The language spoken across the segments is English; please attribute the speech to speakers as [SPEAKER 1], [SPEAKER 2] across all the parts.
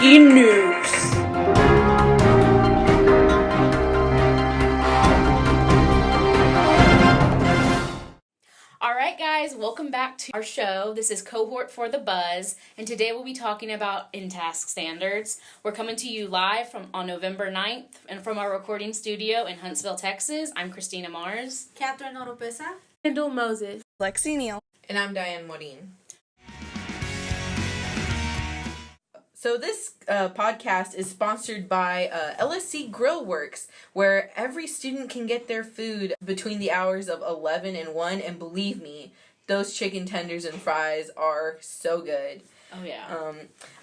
[SPEAKER 1] breaking news. Alright guys, welcome back to our show. This is Cohort for the Buzz, and today we'll be talking about INTASC Standards. We're coming to you live on November 9th, and from our recording studio in Huntsville, Texas. I'm Christina Mars.
[SPEAKER 2] Catherine Oropesa.
[SPEAKER 3] Kendall Moses.
[SPEAKER 4] Lexi Neal.
[SPEAKER 5] And I'm Diane Morin. So this podcast is sponsored by LSC Grill Works, where every student can get their food between the hours of 11 and 1, and believe me, those chicken tenders and fries are so good.
[SPEAKER 1] Oh yeah.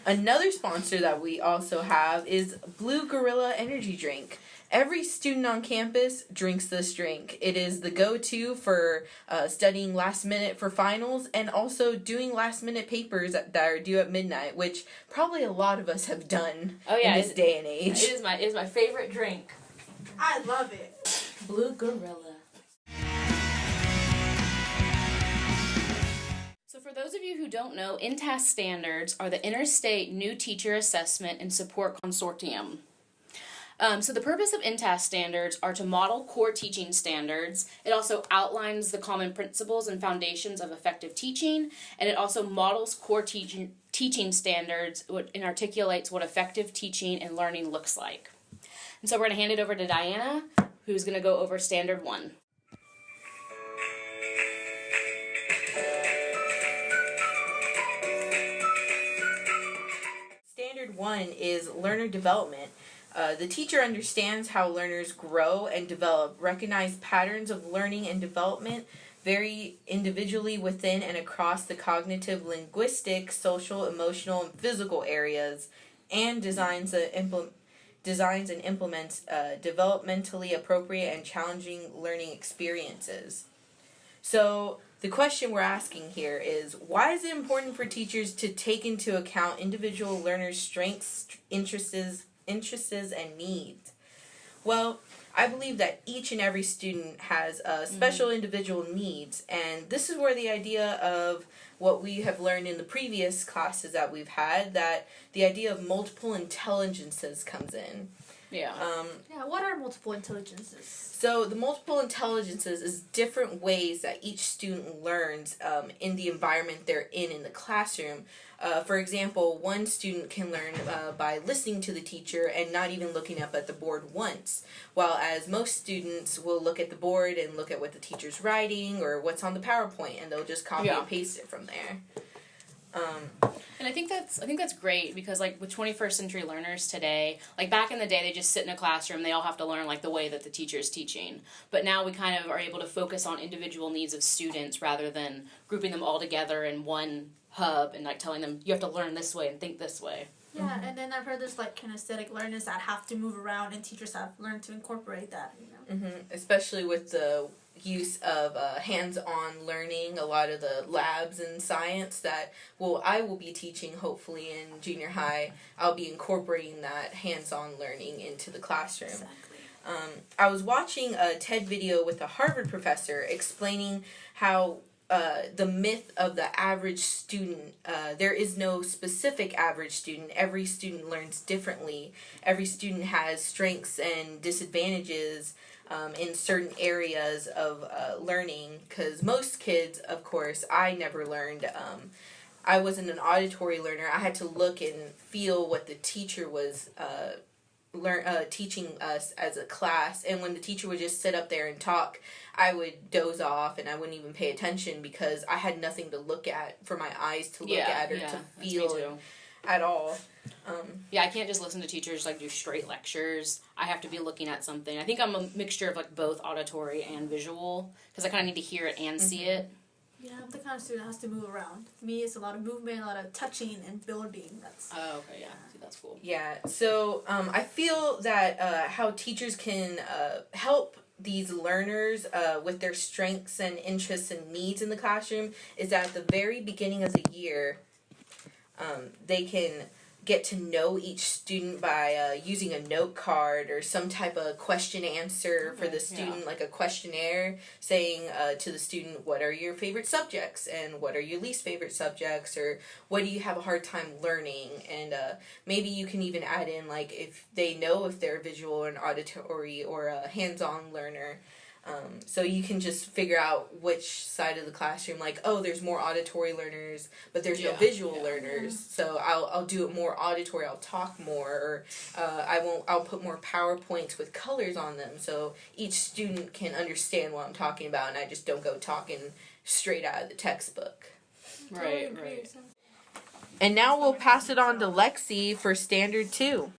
[SPEAKER 5] Another sponsor that we also have is Blue Gorilla Energy Drink. Every student on campus drinks this drink. It is the go-to for studying last minute for finals and also doing last minute papers that are due at midnight, which probably a lot of us have done in this day and age.
[SPEAKER 1] It is my favorite drink.
[SPEAKER 2] I love it.
[SPEAKER 1] Blue Gorilla. So for those of you who don't know, INTASC Standards are the Interstate New Teacher Assessment and Support Consortium. So the purpose of INTASC Standards are to model core teaching standards. It also outlines the common principles and foundations of effective teaching, and it also models core teaching standards and articulates what effective teaching and learning looks like. And so we're going to hand it over to Diana, who's going to go over Standard 1.
[SPEAKER 5] Standard 1 is learner development. The teacher understands how learners grow and develop, recognize patterns of learning and development vary individually within and across the cognitive, linguistic, social, emotional, and physical areas, and designs and implements developmentally appropriate and challenging learning experiences. So the question we're asking here is, why is it important for teachers to take into account individual learners' strengths, interests, and needs? Well, I believe that each and every student has special individual needs, and this is where the idea of what we have learned in the previous classes that we've had, that the idea of multiple intelligences comes in.
[SPEAKER 1] Yeah.
[SPEAKER 2] What are multiple intelligences?
[SPEAKER 5] So the multiple intelligences is different ways that each student learns in the environment they're in the classroom. For example, one student can learn by listening to the teacher and not even looking up at the board once, while as most students will look at the board and look at what the teacher's writing or what's on the PowerPoint, and they'll just copy and paste it from there.
[SPEAKER 1] And I think that's great, because like with 21st century learners today, like back in the day they just sit in a classroom, they all have to learn like the way that the teacher is teaching. But now we kind of are able to focus on individual needs of students rather than grouping them all together in one hub and like telling them you have to learn this way and think this way.
[SPEAKER 2] Yeah, and then I've heard there's like kinesthetic learners that have to move around, and teachers have learned to incorporate that, you know.
[SPEAKER 5] Especially with the use of hands-on learning, a lot of the labs in science that I will be teaching hopefully in junior high. I'll be incorporating that hands-on learning into the classroom.
[SPEAKER 2] Exactly.
[SPEAKER 5] I was watching a TED video with a Harvard professor explaining how the myth of the average student, there is no specific average student. Every student learns differently. Every student has strengths and disadvantages in certain areas of learning, because most kids, of course, I never learned. I wasn't an auditory learner. I had to look and feel what the teacher was teaching us as a class, and when the teacher would just sit up there and talk, I would doze off and I wouldn't even pay attention because I had nothing to look at for my eyes to look at or to feel at all.
[SPEAKER 1] I can't just listen to teachers like do straight lectures. I have to be looking at something. I think I'm a mixture of like both auditory and visual, because I kind of need to hear it and see it.
[SPEAKER 2] Yeah, I'm the kind of student that has to move around. For me, it's a lot of movement, a lot of touching and building.
[SPEAKER 1] Oh, okay, yeah. See, that's cool.
[SPEAKER 5] Yeah, so I feel that how teachers can help these learners with their strengths and interests and needs in the classroom is that at the very beginning of the year, they can get to know each student by using a note card or some type of question answer for the student, like a questionnaire saying to the student, what are your favorite subjects and what are your least favorite subjects, or what do you have a hard time learning, and maybe you can even add in like if they know if they're visual or an auditory or a hands-on learner. So you can just figure out which side of the classroom, like, oh, there's more auditory learners, but there's no visual learners. So I'll do it more auditory. I'll talk more, or I'll put more PowerPoints with colors on them, so each student can understand what I'm talking about, and I just don't go talking straight out of the textbook.
[SPEAKER 1] Right.
[SPEAKER 5] And now we'll pass it on to Lexi for Standard 2.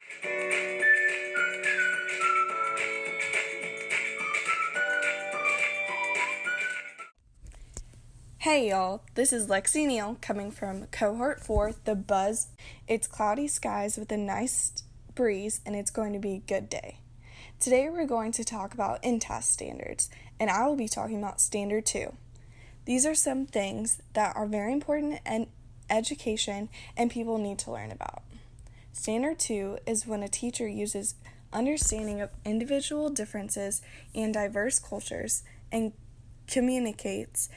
[SPEAKER 3] Hey y'all, this is Lexi Neal coming from Cohort 4, The Buzz. It's cloudy skies with a nice breeze, and it's going to be a good day. Today we're going to talk about INTASC Standards, and I will be talking about Standard 2. These are some things that are very important in education and people need to learn about. Standard 2 is when a teacher uses understanding of individual differences and diverse cultures and communicates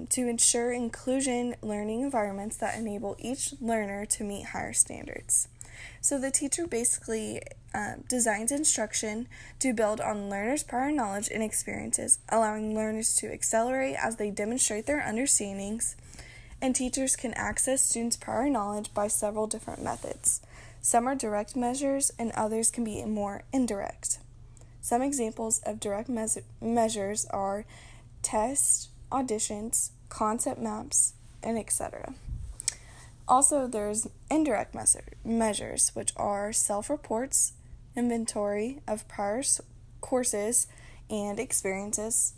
[SPEAKER 3] to ensure inclusion learning environments that enable each learner to meet higher standards. So the teacher basically designs instruction to build on learners' prior knowledge and experiences, allowing learners to accelerate as they demonstrate their understandings, and teachers can access students' prior knowledge by several different methods. Some are direct measures and others can be more indirect. Some examples of direct measures are tests, auditions, concept maps, and etc. Also, there's indirect measures, which are self-reports, inventory of prior courses and experiences,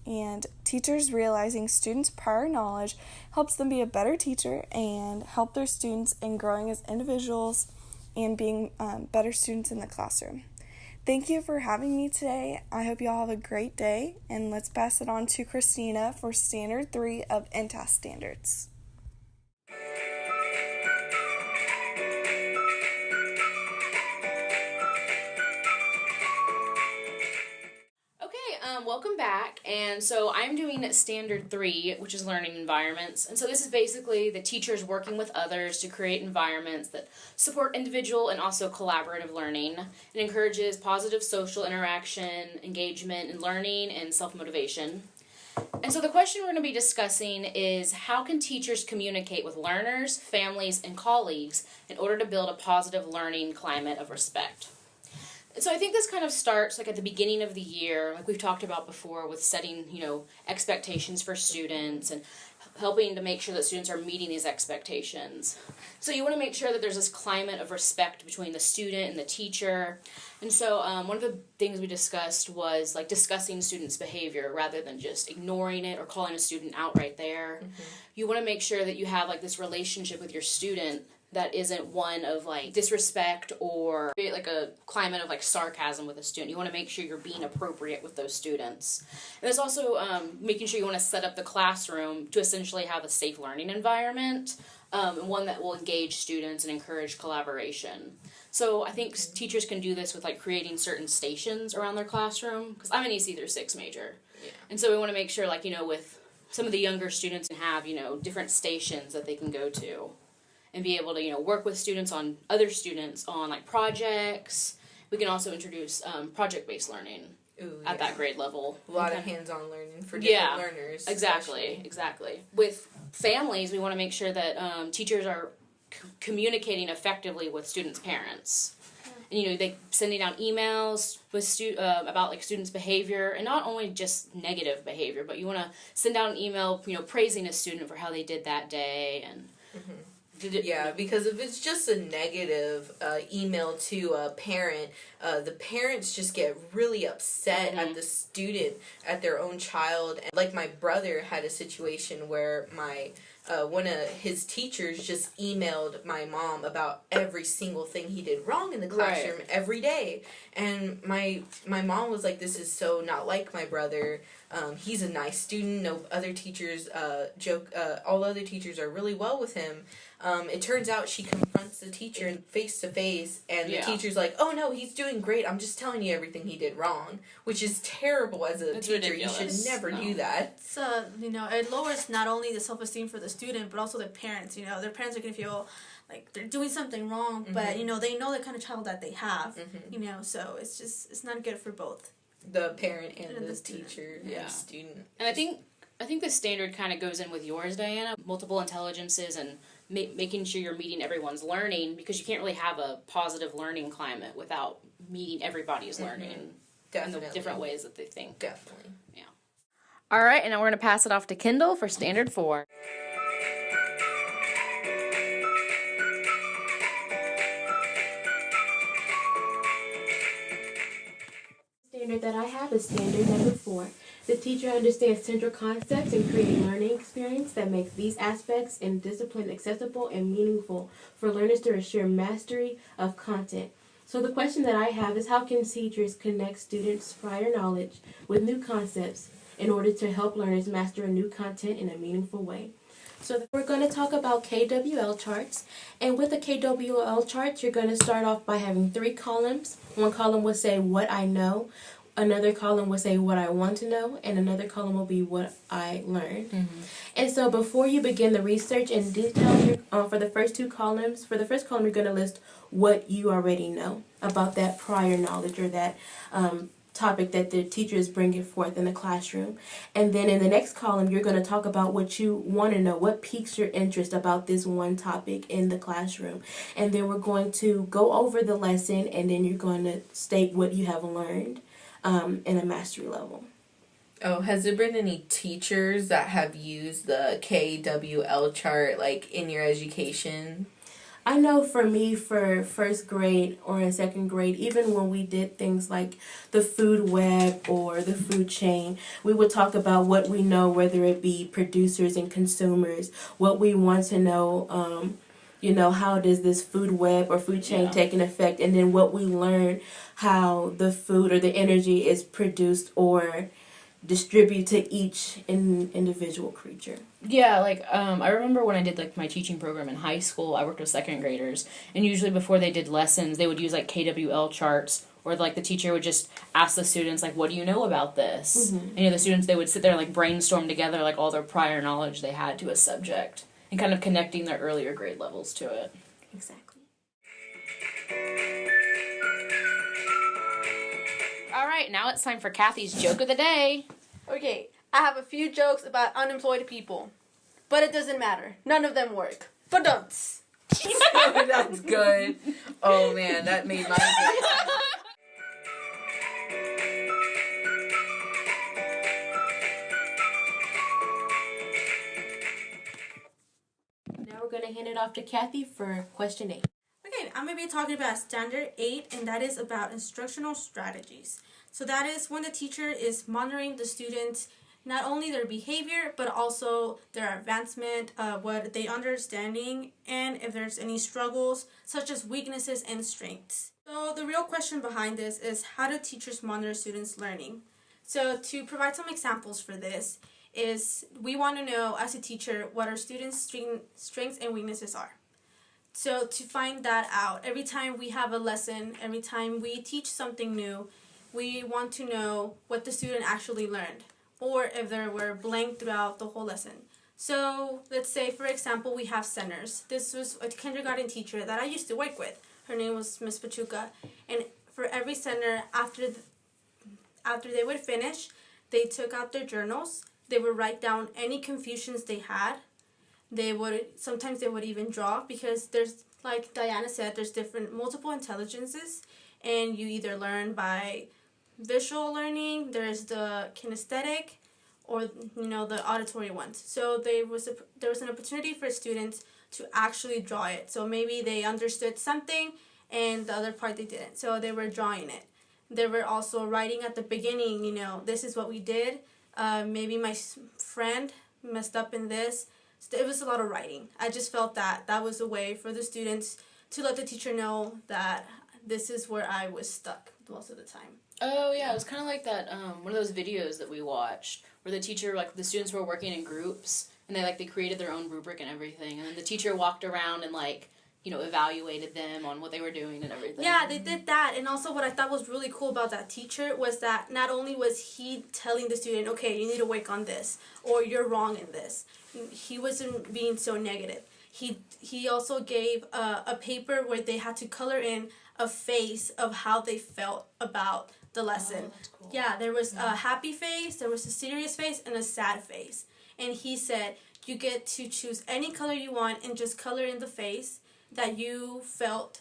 [SPEAKER 3] and teachers realizing students' prior knowledge helps them be a better teacher and help their students in growing as individuals and being better students in the classroom. Thank you for having me today. I hope you all have a great day, and let's pass it on to Christina for Standard 3 of INTASC Standards.
[SPEAKER 1] Welcome back. And so I'm doing Standard 3, which is learning environments. And so this is basically the teachers working with others to create environments that support individual and also collaborative learning. It encourages positive social interaction, engagement in learning, and self-motivation. And so the question we're going to be discussing is, how can teachers communicate with learners, families, and colleagues in order to build a positive learning climate of respect? So I think this kind of starts like at the beginning of the year, like we've talked about before, with setting, expectations for students and helping to make sure that students are meeting these expectations. So you want to make sure that there's this climate of respect between the student and the teacher. And so one of the things we discussed was like discussing students' behavior rather than just ignoring it or calling a student out right there. Mm-hmm. You want to make sure that you have like this relationship with your student that isn't one of like disrespect or like a climate of like sarcasm with a student. You want to make sure you're being appropriate with those students. And it's also making sure you want to set up the classroom to essentially have a safe learning environment, and one that will engage students and encourage collaboration. So I think teachers can do this with like creating certain stations around their classroom, because I'm an EC through 6 major. Yeah. And so we want to make sure like, with some of the younger students can have, different stations that they can go to. And be able to, work with other students on like projects. We can also introduce project-based learning at that grade level.
[SPEAKER 5] A lot of hands-on learning for different learners.
[SPEAKER 1] Exactly. With families, we want to make sure that teachers are communicating effectively with students' parents. And, they sending out emails with about like students' behavior, and not only just negative behavior, but you want to send out an email, praising a student for how they did that day and. Mm-hmm.
[SPEAKER 5] Yeah, because if it's just a negative email to a parent, the parents just get really upset at the student, at their own child. And like my brother had a situation where one of his teachers just emailed my mom about every single thing he did wrong in the classroom every day. And my mom was like, this is so not like my brother. He's a nice student. No other teachers all other teachers are really well with him. It turns out she confronts the teacher face to face, and the teacher's like, "Oh no, he's doing great. I'm just telling you everything he did wrong," which is terrible as a teacher.
[SPEAKER 1] Ridiculous.
[SPEAKER 5] You should never do that.
[SPEAKER 2] So, it lowers not only the self-esteem for the student, but also the parents. Their parents are going to feel like they're doing something wrong, but, they know the kind of child that they have, so it's not good for both.
[SPEAKER 5] The parent and the
[SPEAKER 2] student.
[SPEAKER 5] teacher and the student.
[SPEAKER 1] And I think the standard kind of goes in with yours, Diana. Multiple intelligences and making sure you're meeting everyone's learning, because you can't really have a positive learning climate without meeting everybody's learning.
[SPEAKER 5] Definitely.
[SPEAKER 1] In the different ways that they think.
[SPEAKER 5] Definitely.
[SPEAKER 1] Yeah. All right, and now we're going to pass it off to Kendall for Standard 4.
[SPEAKER 4] Standard that I have is standard number 4. The teacher understands central concepts and creating learning experience that makes these aspects in discipline accessible and meaningful for learners to assure mastery of content. So the question that I have is, how can teachers connect students' prior knowledge with new concepts in order to help learners master a new content in a meaningful way? So we're going to talk about KWL charts. And with the KWL charts, you're going to start off by having 3 columns. One column will say what I know, another column will say what I want to know, and another column will be what I learned. Mm-hmm. And so before you begin the research in detail for the first 2 columns, for the first column you're going to list what you already know about that prior knowledge or that topic that the teacher is bringing forth in the classroom. And then in the next column, you're going to talk about what you want to know, what piques your interest about this one topic in the classroom. And then we're going to go over the lesson, and then you're going to state what you have learned in a mastery level.
[SPEAKER 5] Oh, has there been any teachers that have used the KWL chart, like, in your education?
[SPEAKER 4] I know for me, for first grade or in second grade, even when we did things like the food web or the food chain, we would talk about what we know, whether it be producers and consumers, what we want to know, how does this food web or food chain take an effect, and then what we learn, how the food or the energy is produced or distribute to each individual creature.
[SPEAKER 1] Yeah, I remember when I did my teaching program in high school, I worked with second graders, and usually before they did lessons, they would use KWL charts, or the teacher would just ask the students what do you know about this? Mm-hmm. And the students, they would sit there brainstorm together all their prior knowledge they had to a subject, and kind of connecting their earlier grade levels to it.
[SPEAKER 4] Exactly.
[SPEAKER 1] All right, now it's time for Kathy's joke of the day.
[SPEAKER 2] Okay, I have a few jokes about unemployed people, but it doesn't matter. None of them work. Ba-dunts.
[SPEAKER 5] That's good. Oh man, that made my day.
[SPEAKER 4] Now we're going to hand it off to Kathy for question 8.
[SPEAKER 2] Okay, I'm going to be talking about Standard 8, and that is about instructional strategies. So that is when the teacher is monitoring the students, not only their behavior, but also their advancement, what they understanding, and if there's any struggles, such as weaknesses and strengths. So the real question behind this is, how do teachers monitor students' learning? So to provide some examples for this is, we want to know as a teacher what our students' strengths and weaknesses are. So to find that out, every time we have a lesson, every time we teach something new, we want to know what the student actually learned, or if they were blank throughout the whole lesson. So let's say, for example, we have centers. This was a kindergarten teacher that I used to work with. Her name was Miss Pachuca. And for every center, after they would finish, they took out their journals. They would write down any confusions they had. Sometimes they would even draw, because there's, like Diana said, there's multiple intelligences, and you either learn by visual learning, there's the kinesthetic, or the auditory ones. So there was an opportunity for students to actually draw it. So maybe they understood something and the other part they didn't. So they were drawing it. They were also writing at the beginning, this is what we did. Maybe my friend messed up in this. So it was a lot of writing. I just felt that was a way for the students to let the teacher know that this is where I was stuck most of the time.
[SPEAKER 1] Oh yeah, it was kind of like that one of those videos that we watched where the teacher, the students were working in groups, And they created their own rubric and everything. And then the teacher walked around and evaluated them on what they were doing and everything.
[SPEAKER 2] Yeah, they did that. And also what I thought was really cool about that teacher was that not only was he telling the student, okay, you need to work on this, or you're wrong in this. He wasn't being so negative. He also gave a paper where they had to color in a face of how they felt about the lesson.
[SPEAKER 1] Oh, that's cool.
[SPEAKER 2] Yeah, there was a happy face, there was a serious face, and a sad face. And he said, you get to choose any color you want and just color in the face that you felt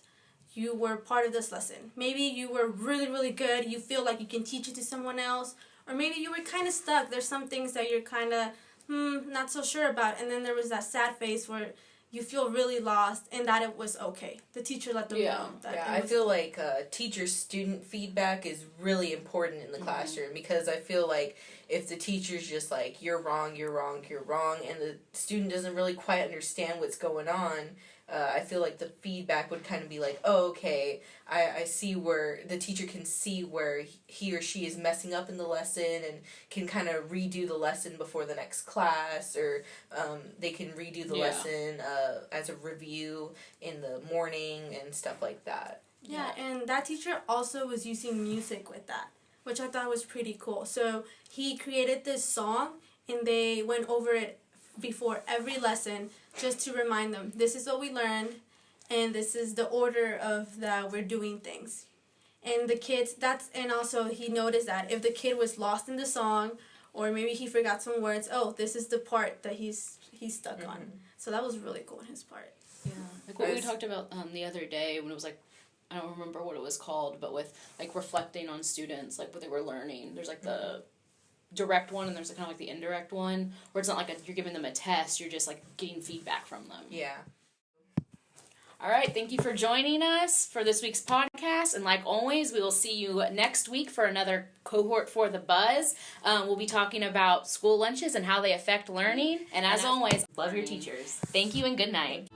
[SPEAKER 2] you were part of this lesson. Maybe you were really, really good. You feel like you can teach it to someone else. Or maybe you were kind of stuck. There's some things that you're kind of, not so sure about. And then there was that sad face where you feel really lost and that it was okay. The teacher let them know that
[SPEAKER 5] I feel like teacher-student feedback is really important in the classroom, because I feel like if the teacher's just like, you're wrong, you're wrong, you're wrong, and the student doesn't really quite understand what's going on, I feel like the feedback would kind of be like, oh, okay, I see where the teacher can see where he or she is messing up in the lesson and can kind of redo the lesson before the next class, or they can redo the lesson as a review in the morning and stuff like that.
[SPEAKER 2] Yeah, and that teacher also was using music with that, which I thought was pretty cool. So he created this song and they went over it before every lesson just to remind them, this is what we learned and this is the order of that we're doing things. And the kids, and also he noticed that if the kid was lost in the song or maybe he forgot some words, oh, this is the part that he's stuck on. So that was really cool on his part.
[SPEAKER 1] Yeah. Like what we talked about the other day when it was I don't remember what it was called, but with reflecting on students, what they were learning. There's the direct one and there's kind of the indirect one, where it's not you're giving them a test, you're just getting feedback from them.
[SPEAKER 5] Yeah.
[SPEAKER 1] All right, thank you for joining us for this week's podcast, and like always, we will see you next week for another Cohort for the Buzz. We'll be talking about school lunches and how they affect learning, and as always, love your teachers. Thank you and good night.